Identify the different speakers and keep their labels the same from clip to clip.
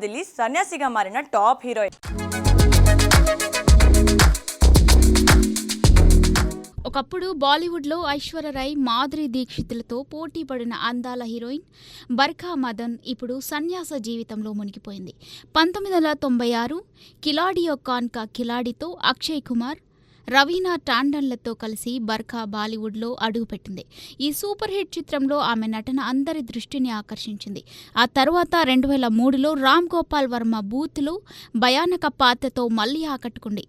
Speaker 1: వదిలి సన్యాసిగా మారిన top heroine.
Speaker 2: ఒకప్పుడు బాలీవుడ్లో ఐశ్వర్యరాయ్, మాధురి దీక్షితులతో పోటీ పడిన అందాల హీరోయిన్ బర్ఖా మదన్ ఇప్పుడు సన్యాస జీవితంలో మునిగిపోయింది. 1996 కిలాడియో కాన్ కా కిలాడితో అక్షయ్ కుమార్, రవీనా టాండన్లతో కలిసి బర్ఖా బాలీవుడ్లో అడుగుపెట్టింది. ఈ సూపర్ హిట్ చిత్రంలో ఆమె నటన అందరి దృష్టిని ఆకర్షించింది. ఆ తర్వాత 2003లో రామ్ గోపాల్ వర్మ బూత్లో భయానక పాత్రతో మళ్లీ ఆకట్టుకుంది.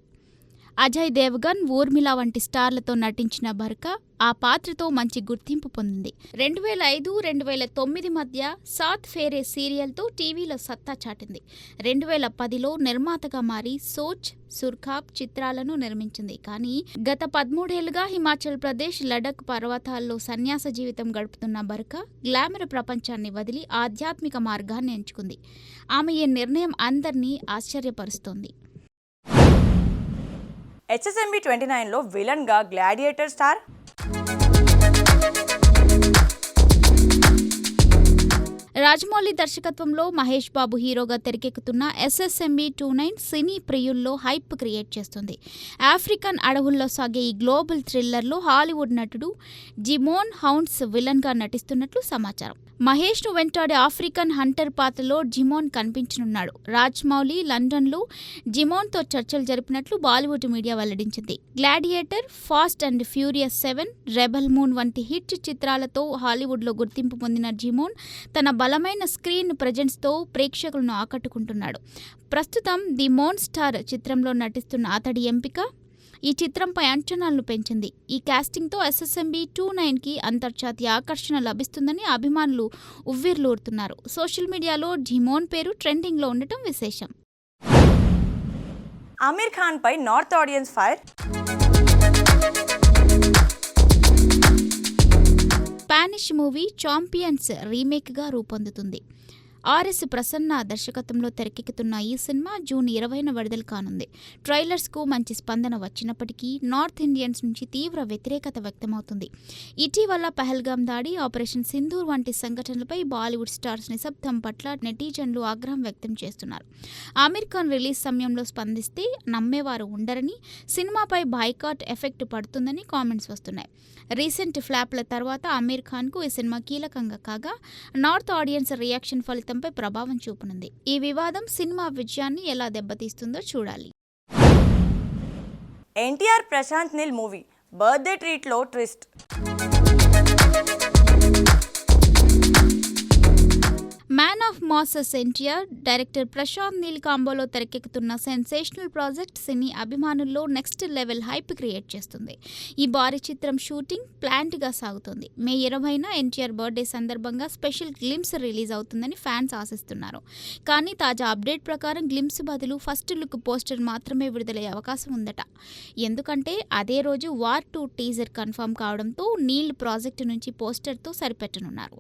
Speaker 2: అజయ్ దేవగన్, ఊర్మిళ వంటి స్టార్లతో నటించిన బర్ఖా ఆ పాత్రతో మంచి గుర్తింపు పొందింది. 2005-2009 మధ్య సాత్ ఫేరే సీరియల్తో టీవీలో సత్తా చాటింది. 2010లో నిర్మాతగా మారి సోచ్, సుర్ఖాబ్ చిత్రాలను నిర్మించింది. కానీ గత 13 ఏళ్లుగా హిమాచల్ ప్రదేశ్, లడఖ్ పర్వతాల్లో సన్యాస జీవితం గడుపుతున్న బర్ఖా గ్లామర్ ప్రపంచాన్ని వదిలి ఆధ్యాత్మిక మార్గాన్ని ఎంచుకుంది. ఆమె ఈ నిర్ణయం అందరినీ ఆశ్చర్యపరుస్తోంది.
Speaker 1: HSMB 29లో విలన్ గా గ్లాడియేటర్ స్టార్
Speaker 2: రాజమౌళి దర్శకత్వంలో మహేష్ బాబు హీరోగా తెరకెక్కుతున్న SSMB 29 సినీ ప్రియుల్లో హైప్ క్రియేట్ చేస్తుంది. ఆఫ్రికన్ అడవుల్లో సాగే ఈ గ్లోబల్ థ్రిల్లర్లో హాలీవుడ్ నటుడు జిమోన్ హౌన్స్ విలన్గా నటిస్తున్నట్లు సమాచారం. మహేష్ను వెంటాడే ఆఫ్రికన్ హంటర్ పాత్రలో జిమోన్ కనిపించనున్నాడు. రాజమౌళి లండన్లో జిమోన్తో చర్చలు జరిపినట్లు బాలీవుడ్ మీడియా వెల్లడించింది. Gladiator, fast and furious 7, rebel moon వంటి హిట్ చిత్రాలతో హాలీవుడ్లో గుర్తింపు పొందిన జిమోన్ తన బలమైన స్క్రీన్ ప్రెజెన్స్తో ప్రేక్షకులను ఆకట్టుకుంటున్నాడు. ప్రస్తుతం ది మోన్ స్టార్ చిత్రంలో నటిస్తున్న అతడి ఎంపిక ఈ చిత్రంపై అంచనాలను పెంచింది. ఈ కాస్టింగ్తో SSMB 29కి అంతర్జాతీయ ఆకర్షణ లభిస్తుందని అభిమానులు ఉవ్విర్లూరుతున్నారు. సోషల్ మీడియాలో జిమోన్ పేరు ట్రెండింగ్లో ఉండటం విశేషం.
Speaker 1: ఆమీర్ ఖాన్ పై north audience fire.
Speaker 2: Spanish movie champions రీమేక్గా రూపొందుతుంది. RS ప్రసన్న దర్శకత్వంలో తెరకెక్కుతున్న ఈ సినిమా జూన్ 20న విడుదల కానుంది. ట్రైలర్స్కు మంచి స్పందన వచ్చినప్పటికీ నార్త్ ఇండియన్స్ నుంచి తీవ్ర వ్యతిరేకత వ్యక్తమవుతుంది. ఇటీవల పహల్గామ్ దాడి, ఆపరేషన్ సింధూర్ వంటి సంఘటనలపై బాలీవుడ్ స్టార్స్ నిశ్శబ్దం పట్ల నెటిజన్లు ఆగ్రహం వ్యక్తం చేస్తున్నారు. ఆమీర్ ఖాన్ రిలీజ్ సమయంలో స్పందిస్తే నమ్మేవారు ఉండరని, సినిమాపై బాయ్కాట్ ఎఫెక్ట్ పడుతుందని కామెంట్స్ వస్తున్నాయి. రీసెంట్ ఫ్లాప్ల తర్వాత ఆమీర్ ఖాన్కు ఈ సినిమా కీలకంగా కాగా నార్త్ ఆడియన్స్ రియాక్షన్ ఫలితంపై ప్రభావం చూపనుంది. ఈ వివాదం సినిమా విజయాన్ని ఎలా దెబ్బతీస్తుందో చూడాలి.
Speaker 1: NTR Prashanth Neel movie birthday ట్రీట్లో twist.
Speaker 2: Man of masses NTR, director Prashanth Neel కాంబోలో తెరకెక్కుతున్న సెన్సేషనల్ ప్రాజెక్ట్ సినీ అభిమానుల్లో నెక్స్ట్ లెవెల్ హైప్ క్రియేట్ చేస్తుంది. ఈ భారీ చిత్రం షూటింగ్ ప్లాంట్గా సాగుతోంది. మే 20న ఎన్టీఆర్ బర్త్డే సందర్భంగా స్పెషల్ గ్లిమ్స్ రిలీజ్ అవుతుందని ఫ్యాన్స్ ఆశిస్తున్నారు. కానీ తాజా అప్డేట్ ప్రకారం గ్లిమ్స్ బదులు ఫస్ట్ లుక్ పోస్టర్ మాత్రమే విడుదలయ్యే అవకాశం ఉందట. ఎందుకంటే అదే రోజు వార్ 2 టీజర్ కన్ఫర్మ్ కావడంతో నీల్ ప్రాజెక్టు నుంచి పోస్టర్తో సరిపెట్టనున్నారు.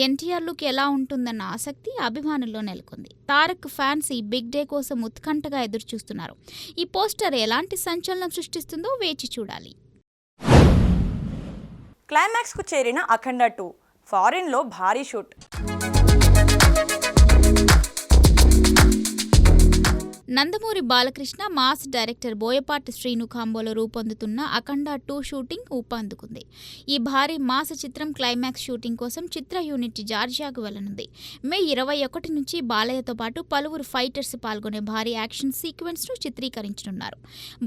Speaker 2: ఎన్టీఆర్ లుక్ ఎలా ఉంటుందన్న ఆసక్తి అభిమానుల్లో నెలకొంది. తారక్ ఫ్యాన్స్ ఈ బిగ్ డే కోసం ఉత్కంఠగా ఎదురుచూస్తున్నారు. ఈ పోస్టర్ ఎలాంటి సంచలనం సృష్టిస్తుందో వేచి చూడాలి.
Speaker 1: క్లైమాక్స్ కు చేరిన అఖండ 2 ఫారిన్ లో భారీ shoot.
Speaker 2: Nandamuri Balakrishna, mass director Boyapati Srinu కాంబోలో రూపొందుతున్న అఖండ 2 షూటింగ్ ఊపందుకుంది. ఈ భారీ మాస్ చిత్రం క్లైమాక్స్ షూటింగ్ కోసం చిత్ర యూనిట్ జార్జియాకు వెళ్లనుంది. మే 21 నుంచి బాలయ్యతో పాటు పలువురు ఫైటర్స్ పాల్గొనే భారీ యాక్షన్ సీక్వెన్స్ను చిత్రీకరించనున్నారు.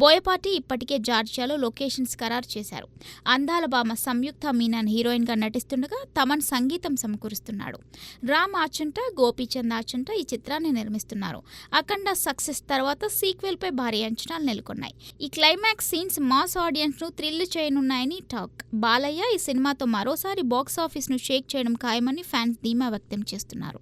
Speaker 2: బోయపాటి ఇప్పటికే జార్జియాలో లొకేషన్స్ ఖరారు చేశారు. అందాల భామ సంయుక్త మీనన్ హీరోయిన్గా నటిస్తుండగా తమన్ సంగీతం సమకూరుస్తున్నాడు. రామ్ ఆచంట, గోపీచంద్ ఆచంట ఈ చిత్రాన్ని నిర్మిస్తున్నారు. అఖండ సక్సెస్ తర్వాత సీక్వెల్ పై భారీ అంచనాలు నెలకొన్నాయి. ఈ క్లైమాక్స్ సీన్స్ మాస్ ఆడియన్స్ ను థ్రిల్ చేయనున్నాయని టాక్. బాలయ్య ఈ సినిమాతో మరోసారి బాక్సాఫీస్ ను షేక్ చేయడం ఖాయమని ఫ్యాన్స్ ధీమా వ్యక్తం చేస్తున్నారు.